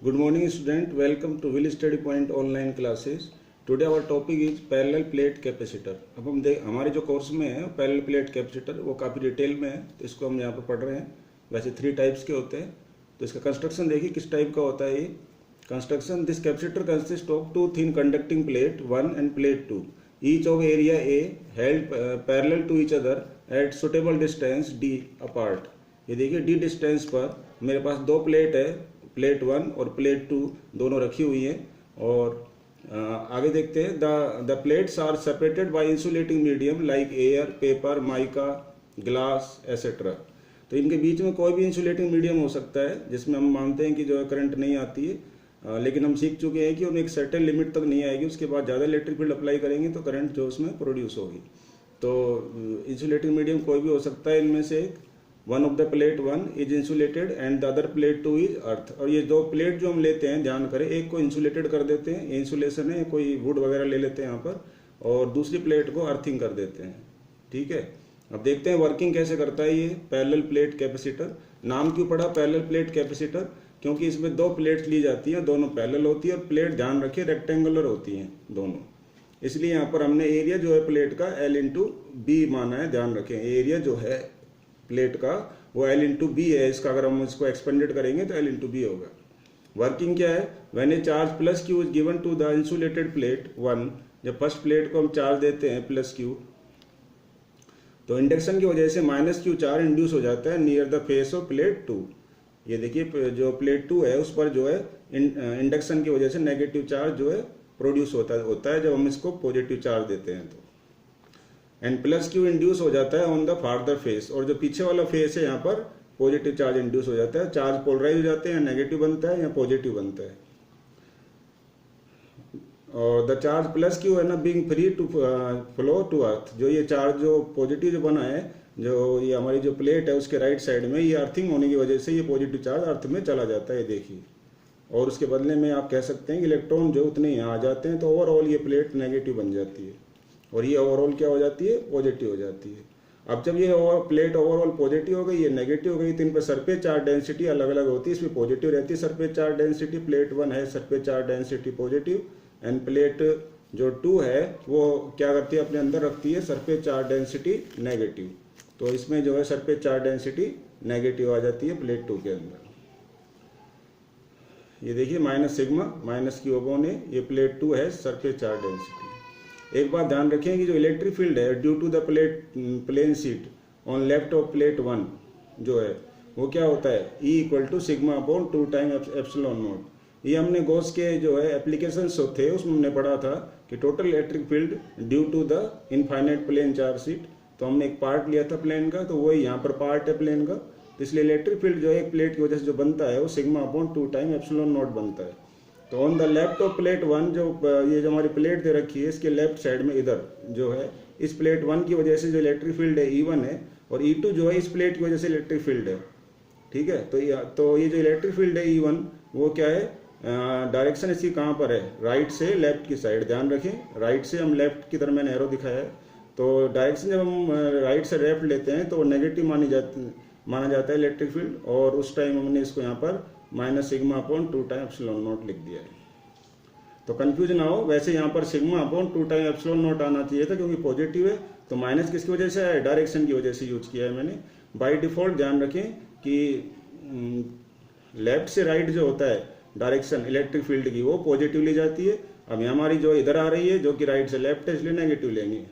Good morning student, welcome to Will Study Point online classes. Today our topic is parallel plate capacitor. अब हम देख हमारे जो course में है पैरेलल प्लेट कैपेसिटर वो काफ़ी डिटेल में है, तो इसको हम यहाँ पर पढ़ रहे हैं। वैसे 3 टाइप्स के होते हैं, तो इसका कंस्ट्रक्शन देखिए किस टाइप का होता है। ये construction, this capacitor consist of 2 thin conducting plate 1 and plate 2, each of area A held parallel to each other at suitable distance D apart. ये देखिए D डिस्टेंस पर मेरे पास 2 प्लेट है, प्लेट 1 और प्लेट 2 दोनों रखी हुई हैं। और आगे देखते हैं, the plates are separated by insulating medium like air, paper, mica, glass etcetera. तो इनके बीच में कोई भी इंसुलेटिंग मीडियम हो सकता है जिसमें हम मानते हैं कि जो है करंट नहीं आती है, लेकिन हम सीख चुके हैं कि उन्हें एक सर्टेन लिमिट तक नहीं आएगी, उसके बाद ज़्यादा इलेक्ट्रिक फील्ड अप्लाई करेंगे तो करंट जो उसमें प्रोड्यूस होगी। तो इंसुलेटिंग मीडियम कोई भी हो सकता है इनमें से एक। One of the plate 1 is insulated and the other plate 2 is earth. और ये 2 प्लेट जो हम लेते हैं, ध्यान करें, एक को इंसुलेटेड कर देते हैं, ये इंसुलेशन है, कोई वुड वगैरह ले लेते हैं यहाँ पर, और दूसरी प्लेट को अर्थिंग कर देते हैं। ठीक है, अब देखते हैं वर्किंग कैसे करता है ये पैरेलल प्लेट कैपेसिटर। नाम क्यों पड़ा पैरेलल प्लेट कैपेसिटर? क्योंकि इसमें 2 प्लेट्स ली जाती हैं, दोनों पैरेलल होती है, और प्लेट ध्यान रखिए रेक्टेंगुलर होती हैं दोनों। इसलिए यहाँ पर हमने एरिया जो है प्लेट का L/B माना है। ध्यान रखें, एरिया जो है प्लेट का वो L/B है। इसका अगर हम इसको एक्सपेंडेड करेंगे तो L/B होगा। वर्किंग क्या है? When a charge plus Q is given to the insulated plate 1, जब फर्स्ट प्लेट को हम चार्ज देते हैं प्लस Q, तो इंडक्शन की वजह से -Q चार्ज इंड्यूस हो जाता है near the face of plate 2। ये देखिए जो प्लेट 2 है उस पर जो है इंडक्शन की वजह से नेगेटिव चार्ज जो है प्रोड्यूस होता है जब हम इसको पॉजिटिव चार्ज देते हैं तो। एंड प्लस Q इंड्यूस हो जाता है ऑन द फार्दर फेस, और जो पीछे वाला फेस है यहाँ पर पॉजिटिव चार्ज इंड्यूस हो जाता है। चार्ज पोलराइज हो जाते हैं, नेगेटिव बनता है या पॉजिटिव बनता है। और द चार्ज प्लस Q है ना, being free to flow to earth. जो ये चार्ज जो पॉजिटिव जो बना है, जो ये हमारी जो प्लेट है उसके राइट साइड में, ये अर्थिंग होने की वजह से ये पॉजिटिव चार्ज अर्थ में चला जाता है, देखिए। और उसके बदले में आप कह सकते हैं कि इलेक्ट्रॉन जो उतने यहाँ आ जाते हैं, तो ओवरऑल ये प्लेट नेगेटिव बन जाती है और ये ओवरऑल क्या हो जाती है, पॉजिटिव हो जाती है। अब जब ये प्लेट ओवरऑल पॉजिटिव हो गई, ये नेगेटिव हो गई, तो इन पर सरफेस चार्ज डेंसिटी अलग अलग होती है। इसमें पॉजिटिव रहती है सरफेस चार्ज डेंसिटी, प्लेट 1 है surface charge density positive, end plate जो 2 है वो क्या करती है, अपने अंदर रखती है सरफेस चार्ज डेंसिटी नेगेटिव। तो इसमें जो है सरफेस चार्ज डेंसिटी नेगेटिव आ जाती है प्लेट 2 के अंदर। ये देखिए -σ-Q/A, ये प्लेट 2 है सरफेस चार्ज डेंसिटी। एक बात ध्यान रखें कि जो इलेक्ट्रिक फील्ड है due to the plane sheet on left of plate 1 जो है वो क्या होता है, E=σ/2 टाइम ε0। ये हमने गॉस के जो है एप्लीकेशंस थे उसमें हमने पढ़ा था कि total electric field due to the infinite plane charge sheet. तो हमने एक पार्ट लिया था प्लेन का, तो वही यहाँ पर पार्ट है प्लेन का। तो इसलिए इलेक्ट्रिक फील्ड जो है एक प्लेट की वजह से जो बनता है वो σ/2 टाइम ε0 बनता है। तो on the left of plate 1, ये जो हमारी प्लेट दे रखी है इसके लेफ्ट साइड में इधर जो है, इस प्लेट 1 की वजह से जो इलेक्ट्रिक फील्ड है E1 है, और E2 जो है इस प्लेट की वजह से इलेक्ट्रिक फील्ड है। ठीक है, तो ये जो इलेक्ट्रिक फील्ड है E1 वो क्या है, डायरेक्शन इसकी कहाँ पर है, राइट से लेफ्ट की साइड। ध्यान रखें, राइट से हम लेफ्ट की तरफ मैंने एरो दिखाया है। तो डायरेक्शन जब हम राइट से लेफ्ट लेते हैं तो नेगेटिव माना जाता है इलेक्ट्रिक फील्ड, और उस टाइम हमने इसको यहाँ पर -σ/2 टाइम ε0 लिख दिया है। तो कंफ्यूज ना हो, वैसे यहाँ पर σ/2 टाइम ε0 आना चाहिए था क्योंकि पॉजिटिव है, तो माइनस किसकी वजह से है, डायरेक्शन की वजह से यूज किया है मैंने। बाय डिफॉल्ट ध्यान रखें कि लेफ्ट से राइट जो होता है डायरेक्शन इलेक्ट्रिक फील्ड की, वो पॉजिटिव ली जाती है। अब यहाँ हमारी जो इधर आ रही है जो कि राइट से लेफ्ट है, इसलिए नेगेटिव लेंगे,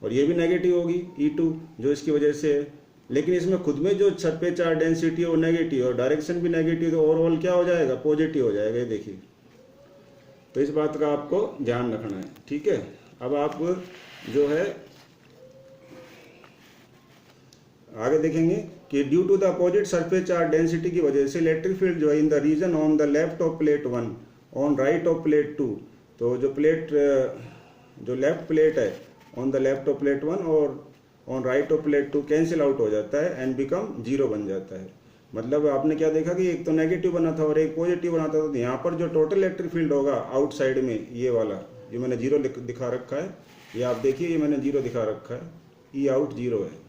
और ये भी नेगेटिव होगी E2 जो इसकी वजह से है। लेकिन इसमें खुद में जो सरफेस चार्ज डेंसिटी है वो नेगेटिव, और डायरेक्शन भी नेगेटिव, तो ओवरऑल क्या हो जाएगा, पॉजिटिव हो जाएगा। ये देखिए, तो इस बात का आपको ध्यान रखना है। ठीक है, अब आप जो है आगे देखेंगे कि due to the opposite surface charge density की वजह से इलेक्ट्रिक फील्ड जो है in the region on the left of plate 1 on right of plate 2। तो जो लेफ्ट प्लेट है on the left of plate 1 और on right of plate 2 cancel out हो जाता है एंड बिकम 0 बन जाता है। मतलब आपने क्या देखा कि एक तो नेगेटिव बना था और एक पॉजिटिव बना था। तो यहाँ पर जो टोटल इलेक्ट्रिक फील्ड होगा आउटसाइड में, ये वाला जो मैंने 0 दिखा रखा है, ये आप देखिए, ये मैंने 0 दिखा रखा है, E out 0 है।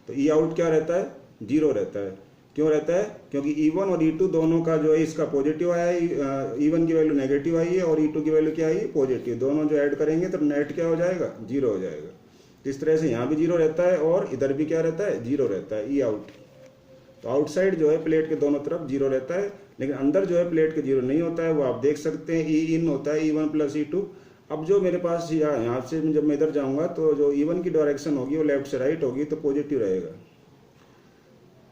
तो E out क्या रहता है, 0 रहता है। क्यों रहता है? क्योंकि E1 और E2 दोनों का जो है इसका पॉजिटिव आया है, E1 की वैल्यू नेगेटिव आई है और E2 की वैल्यू क्या आई है? पॉजिटिव। दोनों जो ऐड करेंगे तो नेट क्या हो जाएगा? जीरो हो जाएगा। इस तरह से यहाँ भी जीरो रहता है और इधर भी क्या रहता है? जीरो रहता है, ई आउट। तो आउटसाइड जो है प्लेट के दोनों तरफ जीरो रहता है, लेकिन अंदर जो है प्लेट के जीरो नहीं होता है, वो आप देख सकते हैं। ई इन होता है E1 प्लस E2। अब जो मेरे पास यहाँ से जब मैं इधर जाऊँगा तो जो E1 की डायरेक्शन होगी वो लेफ्ट से राइट होगी, तो पॉजिटिव रहेगा।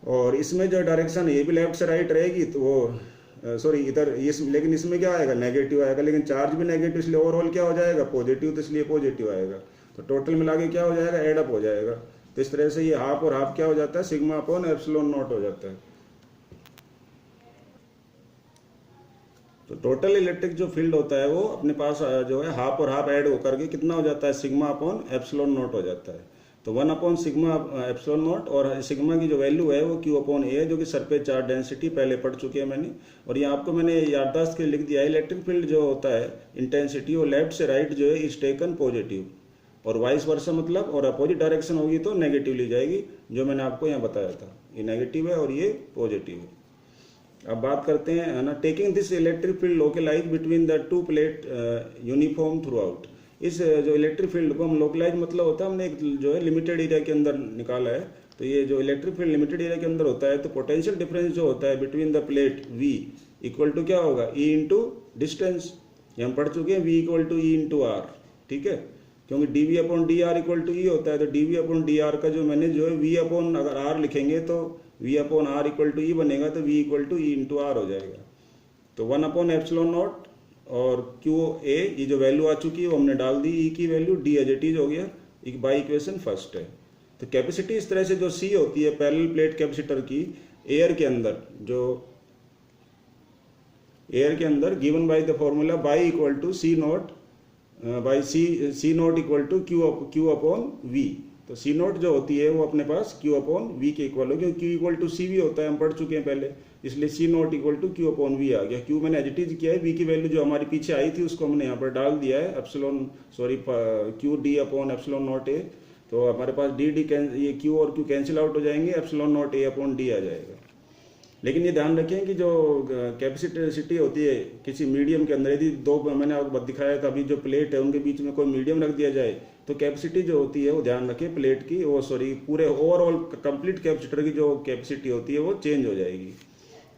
और इसमें जो डायरेक्शन ये भी लेफ्ट से राइट रहेगी, तो वो सॉरी इधर लेकिन इसमें क्या आएगा? नेगेटिव आएगा। लेकिन चार्ज भी नेगेटिव, इसलिए ओवरऑल क्या हो जाएगा? पॉजिटिव, तो इसलिए पॉजिटिव आएगा। तो टोटल मिला के क्या हो जाएगा? एड अप हो जाएगा। तो इस तरह से ये हाफ और हाफ क्या हो जाता है? सिग्मा अपॉन एप्सिलॉन नॉट हो जाता है। तो टोटल इलेक्ट्रिक जो फील्ड होता है वो अपने पास जो है हाफ और हाफ ऐड होकर के कितना हो जाता है? सिग्मा अपॉन एप्सिलॉन नॉट हो जाता है। तो 1 अपॉन सिग्मा एप्सिलॉन नॉट, और सिग्मा की जो वैल्यू है वो Q अपॉन ए है, जो कि सरफेस चार्ज डेंसिटी पहले पढ़ चुके हैं मैंने। और ये आपको मैंने याददाश्त के लिख दिया है। इलेक्ट्रिक फील्ड जो होता है इंटेंसिटी, वो लेफ्ट से राइट जो है इज टेकन पॉजिटिव, और वाइस वर्सा मतलब, और अपोजिट डायरेक्शन होगी तो नेगेटिव ली जाएगी, जो मैंने आपको यहाँ बताया था। ये नेगेटिव है और ये पॉजिटिव है। अब बात करते हैं, है ना, taking this electric field localise between the two plate uniform through out. इस जो इलेक्ट्रिक फील्ड को हम लोकलाइज मतलब होता है, हमने एक जो है लिमिटेड एरिया के अंदर निकाला है। तो ये जो इलेक्ट्रिक फील्ड लिमिटेड एरिया के अंदर होता है, तो पोटेंशियल डिफरेंस जो होता है between the plate V equal to क्या होगा? E into distance. ये हम पढ़ चुके हैं, V equal to E into R। ठीक है, क्योंकि dV upon D R equal to E होता है। तो dV अपॉन डी आर का जो मैंने जो है V अपॉन अगर R लिखेंगे तो V upon R equal to E बनेगा, तो V equal to E into R हो जाएगा। तो 1 अपॉन एप्सिलॉन नॉट और QA, ये जो वैल्यू आ चुकी है वो हमने डाल दी। E की value D as it is हो गया, एक बाई इक्वेशन फर्स्ट है। तो कैपेसिटी इस तरह से जो C होती है पैरेलल प्लेट कैपेसिटर की, एयर के अंदर जो एयर के अंदर given by the formula by equal to C naught by C naught equal to Q upon V. तो सी नॉट जो होती है वो अपने पास Q अपॉन वी के इक्वल होगी, क्योंकि Q equal to C V होता है, हम पढ़ चुके हैं पहले, इसलिए C naught equal to Q upon V आ गया। Q मैंने एडिटिव किया है, V की वैल्यू जो हमारी पीछे आई थी उसको हमने यहाँ पर डाल दिया है, epsilon Q D upon epsilon naught A. तो हमारे पास डी ये Q और Q कैंसिल आउट हो जाएंगे, epsilon naught A upon D आ जाएगा। लेकिन ये ध्यान रखें कि जो कैपेसिटी होती है किसी मीडियम के अंदर, यदि दो मैंने आपको दिखाया था अभी, जो प्लेट है उनके बीच में कोई मीडियम रख दिया जाए, तो कैपेसिटी जो होती है वो ध्यान रखें प्लेट की, वो पूरे ओवरऑल कंप्लीट कैपेसिटर की जो कैपेसिटी होती है वो चेंज हो जाएगी।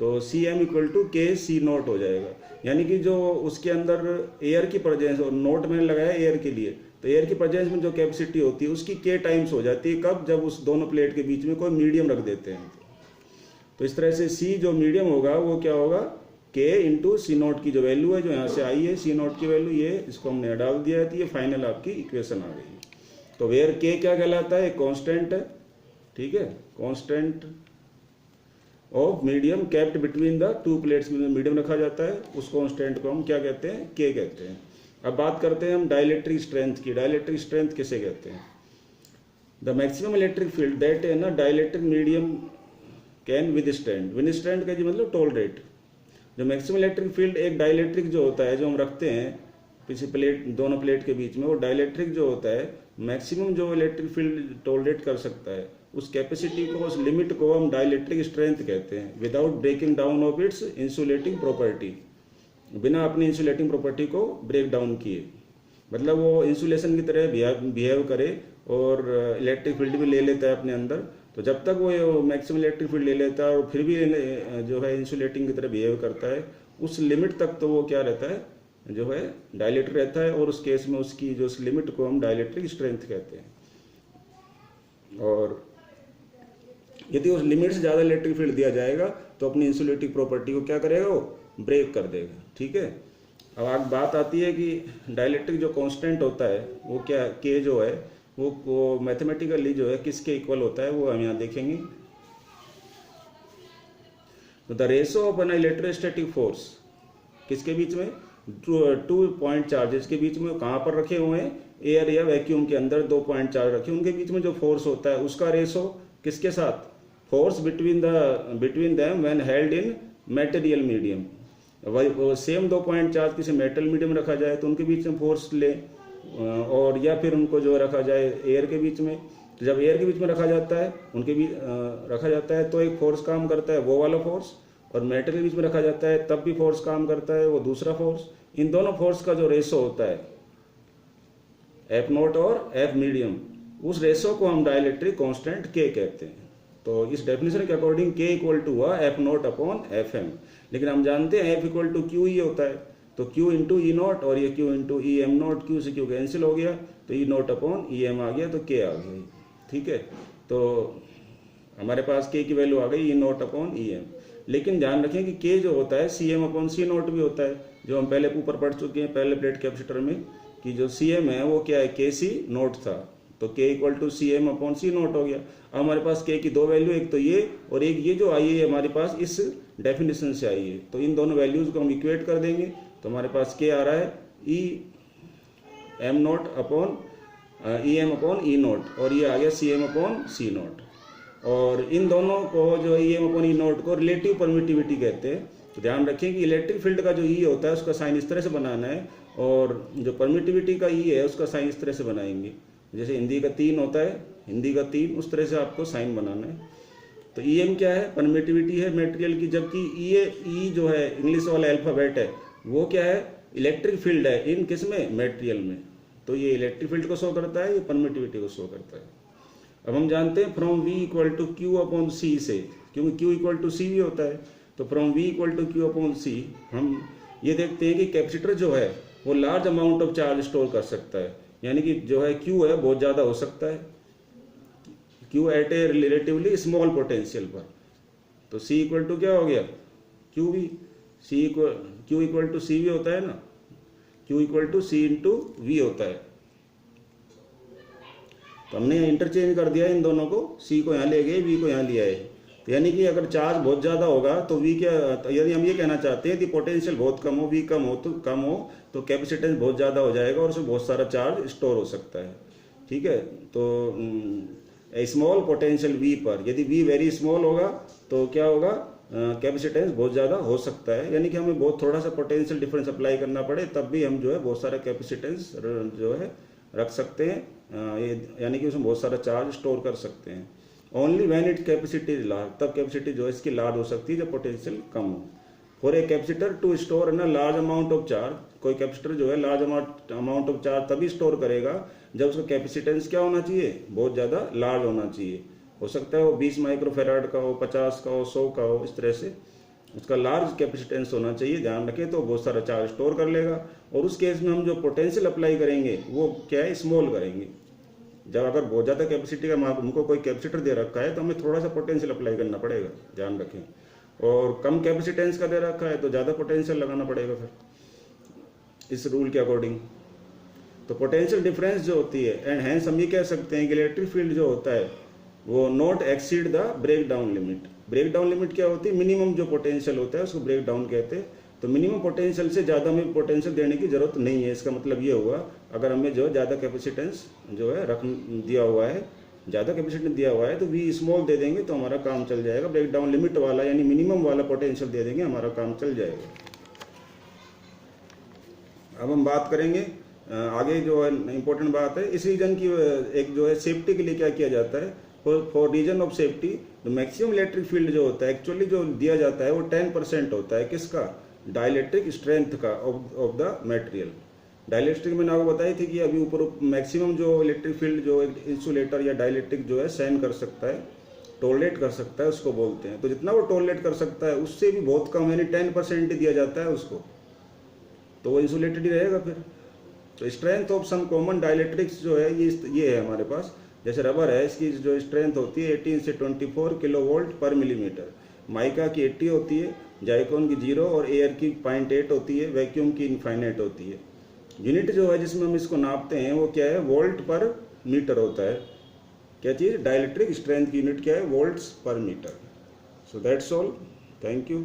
तो सी एम इक्वल टू के सी नॉट हो जाएगा, यानी कि जो उसके अंदर एयर की प्रेजेंस, और नोट मैंने लगाया एयर के लिए, तो एयर की प्रेजेंस में जो कैपेसिटी होती है उसकी के टाइम्स हो जाती है। कब? जब उस दोनों प्लेट के बीच में कोई मीडियम रख देते हैं। तो इस तरह से सी जो मीडियम होगा वो क्या होगा? के इंटू सी नॉट की जो वैल्यू है, जो यहाँ से आई है सी नॉट की वैल्यू, ये इसको हमने डाल दिया है, तो ये फाइनल आपकी इक्वेशन आ गई। तो वेयर के क्या कहलाता है? कांस्टेंट है, ठीक है, constant of medium kept between the two plates में मीडियम रखा जाता है, उस कांस्टेंट को हम क्या कहते हैं? के कहते हैं। अब बात करते हैं हम डाइलेक्ट्रिक स्ट्रेंथ की। डाइलेक्ट्रिक स्ट्रेंथ किसे कहते हैं? The maximum electric field that है ना dielectric medium can withstand. Withstand का जी मतलब टॉलरेट। जो मैक्सिमम इलेक्ट्रिक फील्ड एक डाइलेक्ट्रिक जो होता है, जो हम रखते हैं किसी प्लेट, दोनों प्लेट के बीच में, वो डाइलेक्ट्रिक जो होता है मैक्सिमम जो इलेक्ट्रिक फील्ड टॉलरेट कर सकता है, उस कैपेसिटी को, उस लिमिट को हम डाइलेक्ट्रिक स्ट्रेंथ कहते हैं, without breaking down of its insulating property, बिना अपनी इंसुलेटिंग प्रॉपर्टी को ब्रेक डाउन किए। मतलब वो इंसुलेशन की तरह बिहेव करे और इलेक्ट्रिक फील्ड भी ले लेता है अपने अंदर। तो जब तक वो मैक्सिमम इलेक्ट्रिक फील्ड ले लेता है और फिर भी जो है इंसुलेटिंग की तरह बिहेव करता है, उस लिमिट तक तो वो क्या रहता है? जो है डाइलेक्ट्रिक रहता है, और उस केस में उसकी जो उस लिमिट को हम डाइलेक्ट्रिक स्ट्रेंथ कहते हैं। और यदि उस लिमिट से ज़्यादा इलेक्ट्रिक फील्ड दिया जाएगा तो अपनी इंसुलेटिंग प्रॉपर्टी को क्या करेगा? वो ब्रेक कर देगा, ठीक है। अब आगे बात आती है कि डाइलेक्ट्रिक जो कांस्टेंट होता है वो क्या, के जो है वो मैथमेटिकली जो है किसके इक्वल होता है, वो हम यहाँ देखेंगे। तो the ratio of an electrostatic force किसके बीच में? टू पॉइंट चार्जेस के बीच में। कहाँ पर रखे हुए हैं? एयर या वैक्यूम के अंदर दो पॉइंट चार्ज रखे, उनके बीच में जो फोर्स होता है उसका रेशो किसके साथ? Force between them when held in material medium. वही सेम दो पॉइंट चार्ज किसी मेटल मीडियम रखा जाए तो उनके बीच में फोर्स ले, और या फिर उनको जो रखा जाए एयर के बीच में, तो जब एयर के बीच में रखा जाता है, उनके बीच रखा जाता है तो एक फोर्स काम करता है, वो वाला फोर्स, और मेटल के बीच में रखा जाता है तब भी फोर्स काम करता है, वो दूसरा फोर्स। इन दोनों फोर्स का जो रेशो होता है एफ नोट और एफ मीडियम, उस रेशो को हम डाइलेक्ट्रिक कांस्टेंट के कहते हैं। तो इस डेफिनेशन के अकॉर्डिंग के इक्वल टू हुआ F naught upon F M. लेकिन हम जानते हैं F equal to Q E होता है, तो क्यू इंटू ई नोट और ये Q into E M naught, Q से क्यू कैंसिल हो गया तो E naught upon E M आ गया, तो के आ गया। ठीक है, तो हमारे पास के की वैल्यू आ गई ई नोट अपॉन ई एम। लेकिन ध्यान रखें कि के जो होता है सी एम अपॉन सी नोट भी होता है, जो हम पहले ऊपर पढ़ चुके हैं पहले प्लेट कैपेसिटर में, कि जो सी एम है वो क्या है, के सी नोट था, तो K equal to C M upon C naught हो गया। अब हमारे पास के की दो वैल्यू, एक तो ये और एक ये जो आई है हमारे पास इस डेफिनेशन से आई है, तो इन दोनों वैल्यूज को हम इक्वेट कर देंगे तो हमारे पास के आ रहा है E M naught upon E M upon E naught, और ये आ गया C M upon C naught. और इन दोनों को जो E M upon E naught को रिलेटिव परमिटिविटी कहते हैं। तो ध्यान रखें कि इलेक्ट्रिक फील्ड का जो ई होता है उसका साइन इस तरह से बनाना है, और जो परमिटिविटी का ई है उसका साइन इस तरह से बनाएंगे। जैसे हिंदी का 3 होता है, हिंदी का 3, उस तरह से आपको साइन बनाना है। तो ई एम क्या है, परमिटिविटी है मटेरियल की, जबकि ई जो है इंग्लिश वाला अल्फाबेट है वो क्या है, इलेक्ट्रिक फील्ड है इन किस में, मटेरियल में। तो ये इलेक्ट्रिक फील्ड को शो करता है, ये परमिटिविटी को शो करता है। अब हम जानते हैं from V equal to Q upon C से, क्योंकि क्यू इक्वल टू सी भी होता है, तो from V equal to Q upon C हम ये देखते हैं कि कैपेसिटर जो है वो large amount of charge store कर सकता है, यानी कि जो है क्यू है बहुत ज़्यादा हो सकता है, Q at a relatively small potential पर। तो सी इक्वल टू क्या हो गया, क्यू भी, C equal Q equal to C भी होता है ना, Q equal to C into V होता है। तो हमने इंटरचेंज कर दिया इन दोनों को, सी को यहाँ ले गए, वी को यहाँ लिया है। तो यानी कि अगर चार्ज बहुत ज़्यादा होगा तो वी क्या, यदि हम ये कहना चाहते हैं कि पोटेंशियल बहुत कम हो, वी कम हो तो कैपेसिटेंस बहुत ज़्यादा हो जाएगा और उसमें बहुत सारा चार्ज स्टोर हो सकता है। ठीक है, तो स्मॉल पोटेंशियल वी पर यदि वी वेरी स्मॉल होगा तो क्या होगा, कैपेसिटेंस बहुत ज़्यादा हो सकता है, यानी कि हमें बहुत थोड़ा सा पोटेंशियल डिफरेंस अप्लाई करना पड़े तब भी हम जो है बहुत सारा कैपेसिटेंस जो है रख सकते हैं, यानी कि उसमें बहुत सारा चार्ज स्टोर कर सकते हैं। Only when it capacity is large, तब कैपेसिटी जो है इसकी लार्ज हो सकती है जब पोटेंशियल कम हो। For a capacitor to store in a large amount of charge, कोई कैपेसिटर जो है लार्ज अमाउंट ऑफ चार्ज तभी स्टोर करेगा जब उसका कैपेसिटेंस क्या होना चाहिए, बहुत ज़्यादा लार्ज होना चाहिए। हो सकता है वो 20 माइक्रोफेराड का हो, 50 का हो, 100 का हो, इस तरह से उसका लार्ज कैपेसिटेंस होना चाहिए। ध्यान रखें, तो बहुत सारा चार्ज स्टोर कर लेगा। और उस केस में हम जो पोटेंशियल अप्लाई करेंगे वो क्या है, स्मॉल करेंगे। जब अगर बहुत ज़्यादा कैपेसिटी का हमको कोई कैपेसिटर दे रखा है तो हमें थोड़ा सा पोटेंशियल अप्लाई करना पड़ेगा, ध्यान रखें। और कम कैपेसिटेंस का दे रखा है तो ज़्यादा पोटेंशियल लगाना पड़ेगा फिर इस रूल के अकॉर्डिंग। तो पोटेंशियल डिफरेंस जो होती है, एंड हैंस हम ये कह सकते हैं कि इलेक्ट्रिक फील्ड जो होता है वो not exceed the break down limit. Break down limit क्या होती है, मिनिमम जो पोटेंशियल होता है उसको ब्रेक डाउन कहते हैं। तो मिनिमम पोटेंशियल से ज़्यादा हमें पोटेंशियल देने की जरूरत नहीं है। इसका मतलब ये हुआ, अगर हमें जो ज़्यादा कैपेसिटेंस जो है रख दिया हुआ है, ज़्यादा कैपेसिटेंस दिया हुआ है तो वी स्मॉल दे देंगे तो हमारा काम चल जाएगा। ब्रेक डाउन लिमिट वाला यानी मिनिमम वाला पोटेंशियल दे देंगे, हमारा काम चल जाएगा। अब हम बात करेंगे आगे जो है इम्पोर्टेंट बात है, इस रीजन की एक जो है सेफ्टी के लिए क्या किया जाता है, फॉर रीजन ऑफ सेफ्टी तो मैक्सिमम इलेक्ट्रिक फील्ड जो होता है एक्चुअली जो दिया जाता है वो 10% होता है। किसका, डाइलेक्ट्रिक स्ट्रेंथ का ऑफ द मटेरियल। डाइलेक्ट्रिक मैंने आपको बताई थी कि अभी ऊपर मैक्सिमम जो इलेक्ट्रिक फील्ड जो इंसुलेटर या डाइलेक्ट्रिक जो है सहन कर सकता है, टॉलरेट कर सकता है, उसको बोलते हैं। तो जितना वो टॉलरेट कर सकता है उससे भी बहुत कम यानी 10% ही दिया जाता है उसको, तो वो इंसुलेटेड ही रहेगा फिर। तो strength of some common dielectrics जो है ये है हमारे पास। जैसे रबर है, इसकी जो स्ट्रेंथ होती है 18 से 24 किलोवोल्ट पर मिलीमीटर। माइका की 80 होती है, जाइकोन की 0 और एयर की 0.8 होती है, वैक्यूम की इनफाइनाइट होती है। यूनिट जो है जिसमें हम इसको नापते हैं वो क्या है, वोल्ट पर मीटर होता है। क्या चीज़, डाइलेक्ट्रिक स्ट्रेंथ की यूनिट क्या है, वोल्ट्स पर metre. So that's all, thank you.